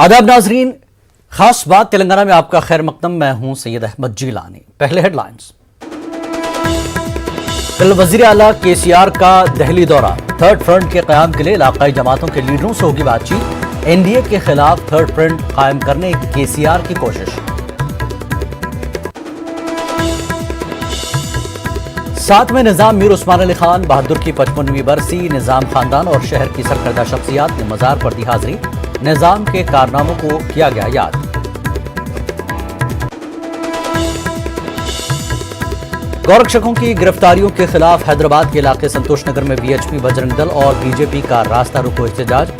आदाब नाजरीन, खास बात तेलंगाना में आपका खैर मकदम। मैं हूं सैयद अहमद जीलानी। पहले हेडलाइंस। कल वजीर आला केसीआर का दिल्ली दौरा। थर्ड फ्रंट के कयाम के लिए इलाकाई जमातों के लीडरों से होगी बातचीत। एनडीए के खिलाफ थर्ड फ्रंट कायम करने केसीआर की कोशिश। साथ में निजाम मीर उस्मान अली खान बहादुर की 55वीं बरसी। निजाम खानदान और शहर की सरकर्दा शख्सियात ने मजार पर दी हाजिरी। निजाम के कारनामों को किया गया याद। गौरक्षकों की गिरफ्तारियों के खिलाफ हैदराबाद के इलाके संतोष नगर में वीएचपी, बजरंग दल और बीजेपी का रास्ता रोको एहतजाज।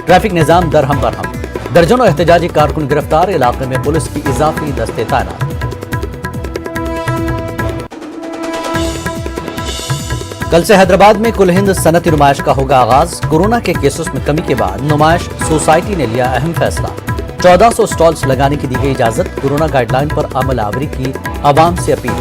ट्रैफिक निजाम दरहम बरहम। दर्जनों एहतजाजी कारकुन गिरफ्तार। इलाके में पुलिस की इजाफी दस्ते तैनात। कल से हैदराबाद में कुल हिंद सनती नुमाइश का होगा आगाज। कोरोना के केसेस में कमी के बाद नुमाइश सोसाइटी ने लिया अहम फैसला। 1400 स्टॉल्स लगाने की दी गई इजाजत। कोरोना गाइडलाइन पर अमल आवरी की आवाम से अपील।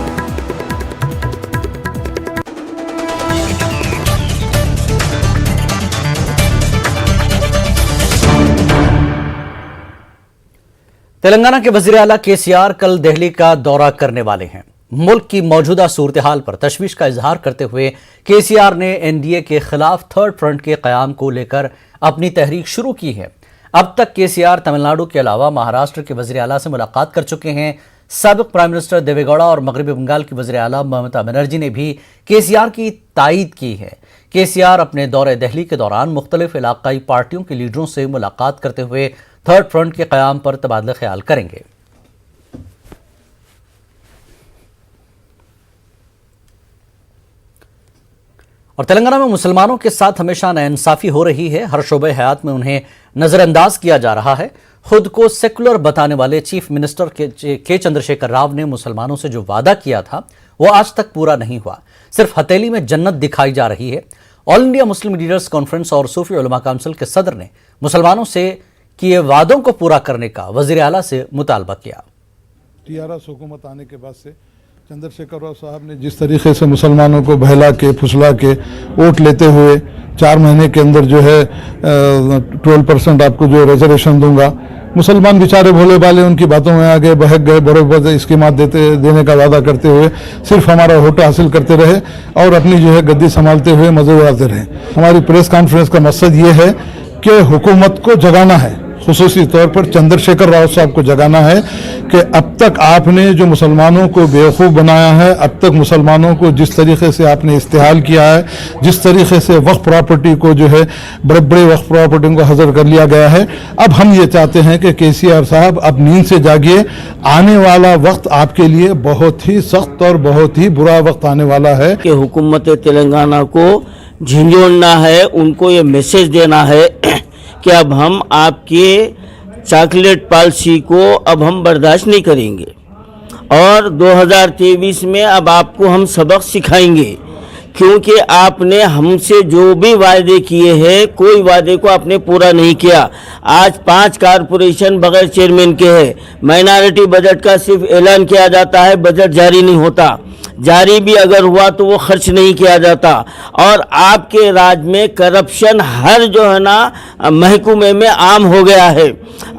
तेलंगाना के वजीर आला केसीआर कल दिल्ली का दौरा करने वाले हैं। मुल्क की मौजूदा सूरत हाल पर तशवीश का इजहार करते हुए केसीआर ने एनडीए के खिलाफ थर्ड फ्रंट के कयाम को लेकर अपनी तहरीक शुरू की है। अब तक केसीआर तमिलनाडु के अलावा महाराष्ट्र के वजीर आला से मुलाकात कर चुके हैं। साबिक प्राइम मिनिस्टर देवेगौड़ा और मगरबी बंगाल की वजीर आला ममता बनर्जी ने भी केसीआर की तायीद की है। केसीआर अपने दौरे दिल्ली के दौरान मुख्तलिफ इलाकाई पार्टियों के लीडरों से मुलाकात करते हुए थर्ड फ्रंट के कयाम पर तबादला ख्याल करेंगे। और तेलंगाना में मुसलमानों के साथ हमेशा नाइंसाफी हो रही है। हर शोबे हयात में उन्हें नजरअंदाज किया जा रहा है। खुद को सेकुलर बताने वाले चीफ मिनिस्टर के चंद्रशेखर राव ने मुसलमानों से जो वादा किया था वो आज तक पूरा नहीं हुआ। सिर्फ हथेली में जन्नत दिखाई जा रही है। All India Muslim leaders conference और सूफी उलमा काउंसिल के सदर ने मुसलमानों से किए वादों को पूरा करने का वजीर आला से मुतालबा किया। टीआरएस हुकूमत आने के बाद से चंद्रशेखर राव साहब ने जिस तरीके से मुसलमानों को बहला के फुसला के वोट लेते हुए 4 महीने के अंदर जो है 12% आपको जो रिजर्वेशन दूंगा, मुसलमान बेचारे भोले भाले उनकी बातों में आगे बहक गए। बड़े स्कीमात देने का वादा करते हुए सिर्फ हमारा वोट हासिल करते रहे और अपनी जो है गद्दी संभालते हुए मजे उड़ाते रहे। हमारी प्रेस कॉन्फ्रेंस का मकसद ये है कि हुकूमत को जगाना है, खुसूसी तौर पर चंद्रशेखर राव साहब को जगाना है कि अब तक आपने जो मुसलमानों को बेवकूफ़ बनाया है, अब तक मुसलमानों को जिस तरीके से आपने इस्तेहाल किया है, जिस तरीके से वक्फ प्रॉपर्टी को जो है बड़े बड़े वक्फ प्रॉपर्टी को हजर कर लिया गया है, अब हम ये चाहते हैं कि केसीआर साहब अब नींद से जागिए। आने वाला वक्त आपके लिए बहुत ही सख्त और बहुत ही बुरा वक्त आने वाला है कि हुकूमत तेलंगाना को झिंझोड़ना है, उनको ये मैसेज देना है कि अब हम आपके चॉकलेट पॉलिसी को अब हम बर्दाश्त नहीं करेंगे और 2023 में अब आपको हम सबक सिखाएंगे, क्योंकि आपने हमसे जो भी वायदे किए हैं कोई वादे को आपने पूरा नहीं किया। आज 5 कारपोरेशन बगैर चेयरमैन के हैं। माइनॉरिटी बजट का सिर्फ ऐलान किया जाता है, बजट जारी नहीं होता। जारी भी अगर हुआ तो वो खर्च नहीं किया जाता। और आपके राज में करप्शन हर जो है ना महकमे में आम हो गया है।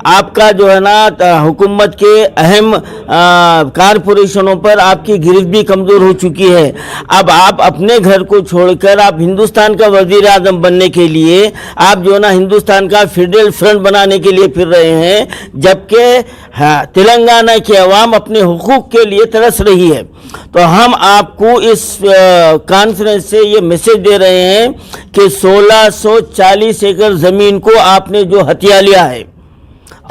आपका जो है ना हुकूमत के अहम कारपोरेशनों पर आपकी गिरफ्त भी कमज़ोर हो चुकी है। अब आप अपने घर को छोड़कर आप हिंदुस्तान का वजीर आज़म बनने के लिए आप जो है ना हिंदुस्तान का फेडरल फ्रंट बनाने के लिए फिर रहे हैं, जबकि तेलंगाना की आवाम अपने हुकूक के लिए तरस रही है। तो हम आपको इस कॉन्फ्रेंस से ये मैसेज दे रहे हैं कि 1640 एकड़ ज़मीन को आपने जो हथिया लिया है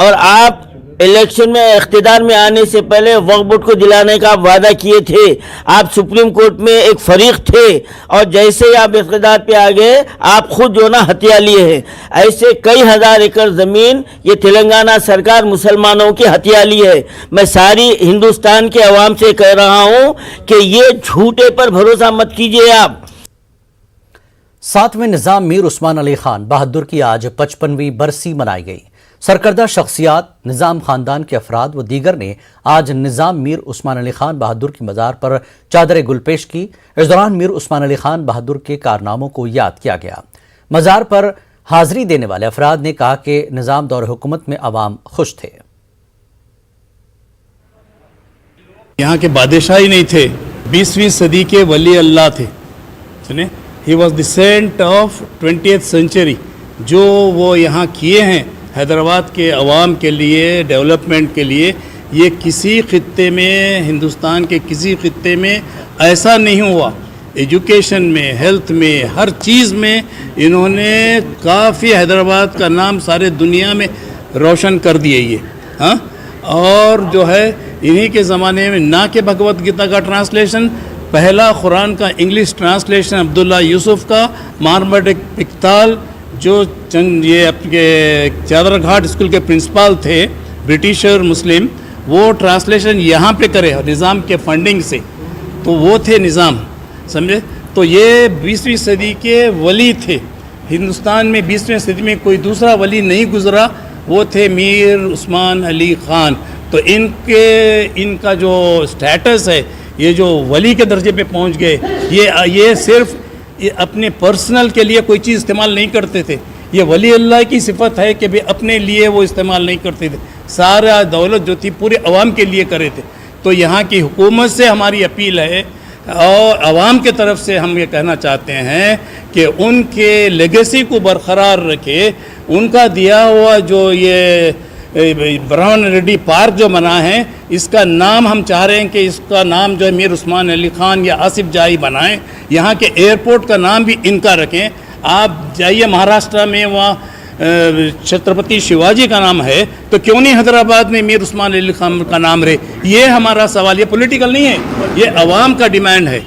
और आप इलेक्शन में इख्तिदार में आने से पहले वक्फ बोर्ड को दिलाने का वादा किए थे। आप सुप्रीम कोर्ट में एक फरीक थे और जैसे ही आप इख्तिदार पे आ गए आप खुद जो ना हथिया लिए हैं। ऐसे कई हज़ार एकड़ ज़मीन ये तेलंगाना सरकार मुसलमानों की हथिया ली है। मैं सारी हिंदुस्तान के अवाम से कह रहा हूँ कि ये झूठे पर भरोसा मत कीजिए आप। साथ में निजाम मीर उस्मान अली खान बहादुर की आज 55वीं बरसी मनाई गई। सरकर्दा शख्सियात, निजाम खानदान के अफराद व दीगर ने आज निजाम मीर उस्मान अली खान बहादुर की मज़ार पर चादर गुल पेश की। इस दौरान मीर उस्मान अली खान बहादुर के कारनामों को याद किया गया। मज़ार पर हाजिरी देने वाले अफराद ने कहा कि निज़ाम दौर हुकूमत में अवाम खुश थे। यहाँ के बादशाह ही नहीं थे, 20वीं सदी के वली अल्लाह थे। सुने, he was the saint of 20th century. जो वो यहाँ किए हैं हैदराबाद के अवाम के लिए, डेवलपमेंट के लिए, ये किसी खित्ते में, हिंदुस्तान के किसी खित्ते में ऐसा नहीं हुआ। एजुकेशन में, हेल्थ में, हर चीज़ में इन्होंने काफ़ी हैदराबाद का नाम सारे दुनिया में रोशन कर दिए ये। हाँ, और जो है इन्हीं के ज़माने में ना कि भगवत गीता का ट्रांसलेशन, पहला कुरान का इंग्लिश ट्रांसलेशन अब्दुल्ला यूसुफ का, मोहम्मद पिक्ताल जो चंद ये आपके चादर घाट स्कूल के प्रिंसिपल थे, ब्रिटिशर मुस्लिम, वो ट्रांसलेशन यहाँ पे करे निज़ाम के फंडिंग से। तो वो थे निज़ाम, समझे। तो ये 20वीं सदी के वली थे। हिंदुस्तान में 20वीं सदी में कोई दूसरा वली नहीं गुजरा, वो थे मीर उस्मान अली ख़ान। तो इनका जो स्टेटस है, ये जो वली के दर्जे पे पहुंच गए, ये सिर्फ ये अपने पर्सनल के लिए कोई चीज़ इस्तेमाल नहीं करते थे। ये वली अल्लाह की सिफत है कि भाई अपने लिए वो इस्तेमाल नहीं करते थे, सारा दौलत जो थी पूरे अवाम के लिए करे थे। तो यहाँ की हुकूमत से हमारी अपील है और अवाम के तरफ से हम ये कहना चाहते हैं कि उनके लेगेसी को बरकरार रखे। उनका दिया हुआ जो ये ब्राह्मण रेड्डी पार्क जो बना है, इसका नाम हम चाह रहे हैं कि इसका नाम जो है मीर उस्मान अली ख़ान या आसिफ जाही बनाएं। यहाँ के एयरपोर्ट का नाम भी इनका रखें। आप जाइए महाराष्ट्र में, वहाँ छत्रपति शिवाजी का नाम है, तो क्यों नहीं हैदराबाद में मीर उस्मान अली ख़ान का नाम रहे। ये हमारा सवाल, ये पॉलिटिकल नहीं है, ये अवाम का डिमांड है।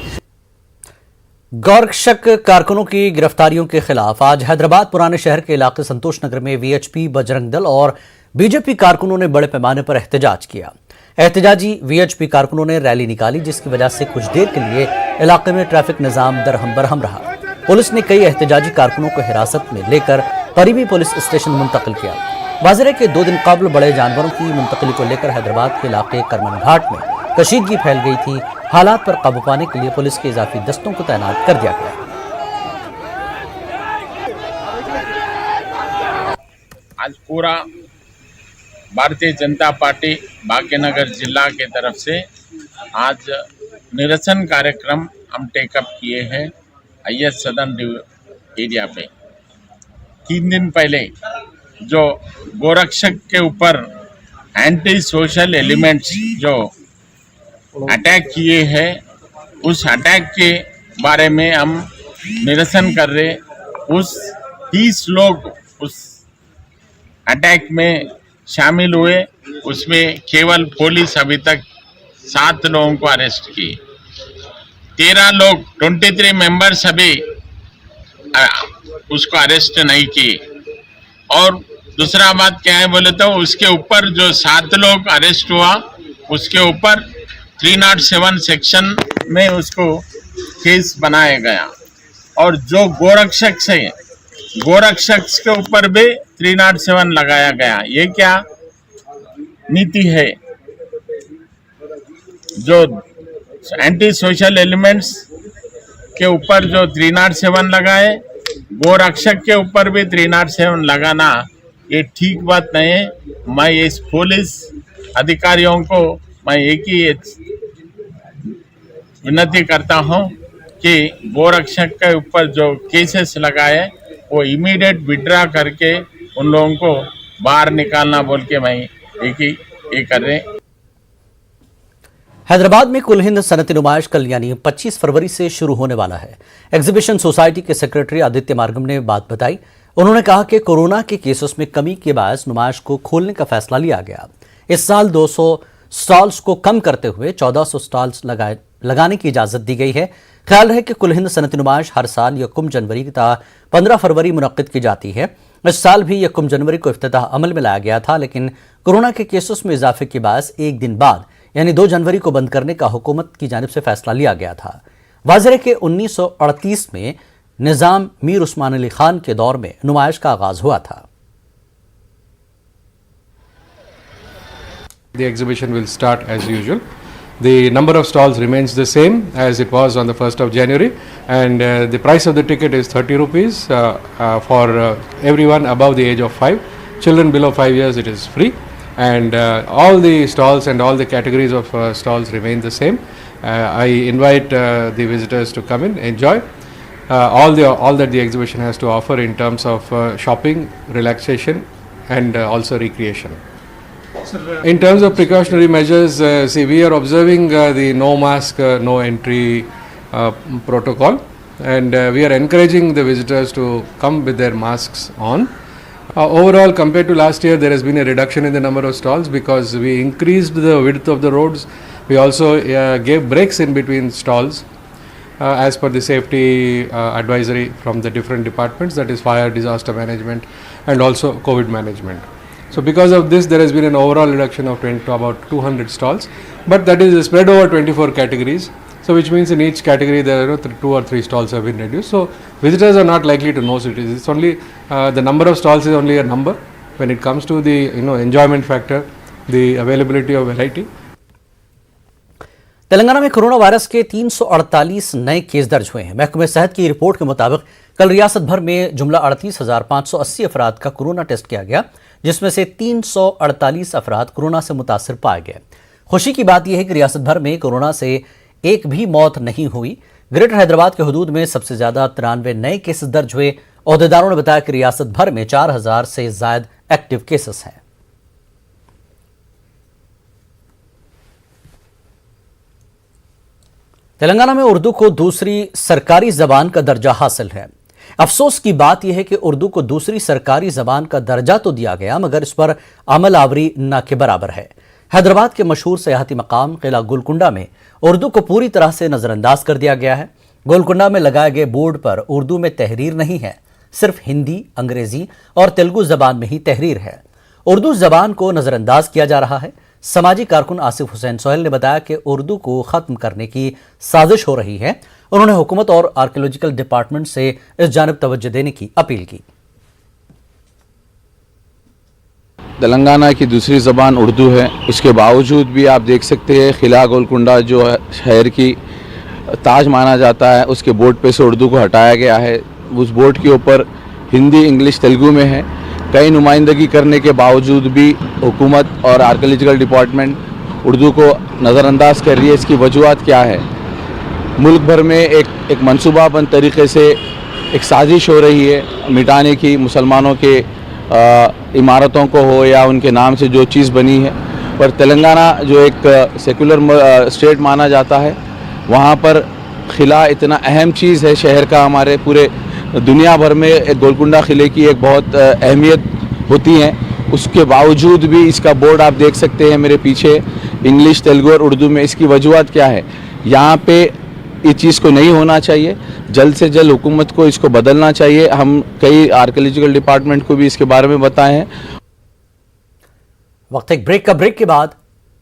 गौरक्षक कारकुनों की गिरफ्तारियों के खिलाफ आज हैदराबाद पुराने शहर के इलाके संतोष नगर में वीएचपी, बजरंग दल और बीजेपी कारकुनों ने बड़े पैमाने पर एहतजाज किया। एहतजाजी वीएचपी कारकुनों ने रैली निकाली, जिसकी वजह से कुछ देर के लिए इलाके में ट्रैफिक निजाम दरहम बरहम रहा। पुलिस ने कई एहतजाजी कारकुनों को हिरासत में लेकर करीबी पुलिस स्टेशन मुंतकिल किया। वाज़ेह है कि 2 दिन कबल बड़े जानवरों की मुंतकिली को लेकर हैदराबाद के इलाके करमन घाट में कशीदगी फैल गई थी। हालात पर काबू पाने के लिए पुलिस के इजाफी दस्तों को तैनात कर दिया गया। आज पूरा भारतीय जनता पार्टी भाग्यनगर जिला के तरफ से आज निरसन कार्यक्रम हम टेकअप किए हैं IS सदन एरिया पे। 3 दिन पहले जो गोरक्षक के ऊपर एंटी सोशल एलिमेंट्स जो अटैक किए हैं, उस अटैक के बारे में हम निरसन कर रहे। उस 30 लोग उस अटैक में शामिल हुए, उसमें केवल पुलिस अभी तक 7 लोगों को अरेस्ट की। 13 लोग 23 मेंबर्स अभी उसको अरेस्ट नहीं किए। और दूसरा बात क्या है बोले तो उसके ऊपर जो 7 लोग अरेस्ट हुआ, उसके ऊपर 307 सेक्शन में उसको केस बनाया गया। और जो गोरक्षक के ऊपर भी 307 लगाया गया। ये क्या नीति है? जो एंटी सोशल एलिमेंट्स के ऊपर जो 307 लगाए, गोरक्षक के ऊपर भी 307 लगाना ये ठीक बात नहीं है। मैं इस पुलिस अधिकारियों को मैं एक ही विनती करता हूं कि गोरक्षक के ऊपर जो केसेस लगाए वो इमीडिएट विड्रा करके उन लोगों को बाहर निकालना बोल के मैं एक ही ये कर रहे। हैदराबाद में कुल हिंद सनती नुमाइश कल यानी 25 फरवरी से शुरू होने वाला है। एग्जीबिशन सोसाइटी के सेक्रेटरी आदित्य मार्गम ने बात बताई। उन्होंने कहा कि कोरोना के केसेस में कमी के बायस नुमाइश को खोलने का फैसला लिया गया। इस साल 200 स्टॉल्स को कम करते हुए 1400 स्टॉल्स लगाने की इजाजत दी गई है। ख्याल रहे कि कुल हिंद सनती नुमाइश हर साल यकुम जनवरी तथा 15 फरवरी मुनक्किद की जाती है। इस साल भी यकुम जनवरी को इफ्तिताह अमल में लाया गया था, लेकिन कोरोना के केसेस में इजाफे के बायस एक दिन बाद यानी 2 जनवरी को बंद करने का हुकूमत की जानिब से फैसला लिया गया था। वाज़ेह है कि 1938 में निज़ाम मीर उस्मान अली ख़ान के दौर में नुमाइश का आगाज हुआ था। The exhibition will start as usual. The number of stalls remains the same as it was on the 1st of January, and the price of the ticket is 30 rupees for everyone above the age of 5. Children below 5 years, it is free, and all the stalls and all the categories of stalls remain the same. I invite the visitors to come in, enjoy all that the exhibition has to offer in terms of shopping, relaxation, and also recreation. In terms of precautionary measures, see, we are observing the no mask, no entry protocol, and we are encouraging the visitors to come with their masks on. Overall, compared to last year, there has been a reduction in the number of stalls because we increased the width of the roads. We also gave breaks in between stalls as per the safety advisory from the different departments, that is fire, disaster management, and also COVID management. So because of this, there has been an overall reduction of to about 200 stalls, but that is spread over 24 categories. So which means in each category there are 2 or 3 stalls have been reduced. So visitors are not likely to know cities. It's only the number of stalls is only a number. When it comes to the enjoyment factor, the availability of variety. Telangana में corona virus के 348 नए case दर्ज हुए हैं। महकमे सेहत की report के मुताबिक कल रियासत भर में जुमला 38,580 अफराद का कोरोना टेस्ट किया गया, जिसमें से 348 अफराद कोरोना से मुतासिर पाए गए। खुशी की बात यह है कि रियासत भर में कोरोना से एक भी मौत नहीं हुई। ग्रेटर हैदराबाद के हुदूद में सबसे ज्यादा 93 नए केसेस दर्ज हुए। ओहदेदारों ने बताया कि रियासत भर में 4,000 से ज्यादा एक्टिव केसेस हैं। तेलंगाना में उर्दू को दूसरी सरकारी जबान का दर्जा हासिल है। अफसोस की बात यह है कि उर्दू को दूसरी सरकारी जबान का दर्जा तो दिया गया, मगर इस पर अमल आवरी न के बराबर है। हैदराबाद के मशहूर सयाहती मकाम किला गोलकुंडा में उर्दू को पूरी तरह से नजरअंदाज कर दिया गया है। गोलकुंडा में लगाए गए बोर्ड पर उर्दू में तहरीर नहीं है, सिर्फ हिंदी, अंग्रेजी और तेलुगु जबान में ही तहरीर है। उर्दू जबान को नजरअंदाज किया जा रहा है। समाजी कारकुन आसिफ हुसैन सोहेल ने बताया कि उर्दू को खत्म करने की साजिश हो रही है। उन्होंने हुकूमत और आर्कियोलॉजिकल डिपार्टमेंट से इस जानिब तवज्जो देने की अपील की। तेलंगाना की दूसरी ज़बान उर्दू है, उसके बावजूद भी आप देख सकते हैं किला गोलकुंडा जो है शहर की ताज माना जाता है, उसके बोर्ड पे से उर्दू को हटाया गया है। उस बोर्ड के ऊपर हिंदी, इंग्लिश, तेलुगु में है। कई नुमाइंदगी करने के बावजूद भी हुकूमत और आर्कियोलॉजिकल डिपार्टमेंट उर्दू को नज़रअंदाज कर रही है। इसकी वजूहत क्या है? मुल्क भर में एक मनसूबाबंद तरीके से एक साजिश हो रही है मिटाने की, मुसलमानों के इमारतों को हो या उनके नाम से जो चीज़ बनी है। पर तेलंगाना जो एक सेकुलर स्टेट माना जाता है, वहाँ पर किला इतना अहम चीज़ है शहर का। हमारे पूरे दुनिया भर में एक गोलकुंडा किले की एक बहुत अहमियत होती है। उसके बावजूद भी इसका बोर्ड आप देख सकते हैं मेरे पीछे, इंग्लिश, तेलुगु और उर्दू में। इसकी वजूहत क्या है? यहाँ पे इस चीज़ को नहीं होना चाहिए। जल्द से जल्द हुकूमत को इसको बदलना चाहिए। हम कई आर्कियोलॉजिकल डिपार्टमेंट को भी इसके बारे में बताए हैं। वक्त एक ब्रेक के बाद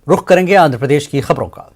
रुख करेंगे आंध्र प्रदेश की खबरों का।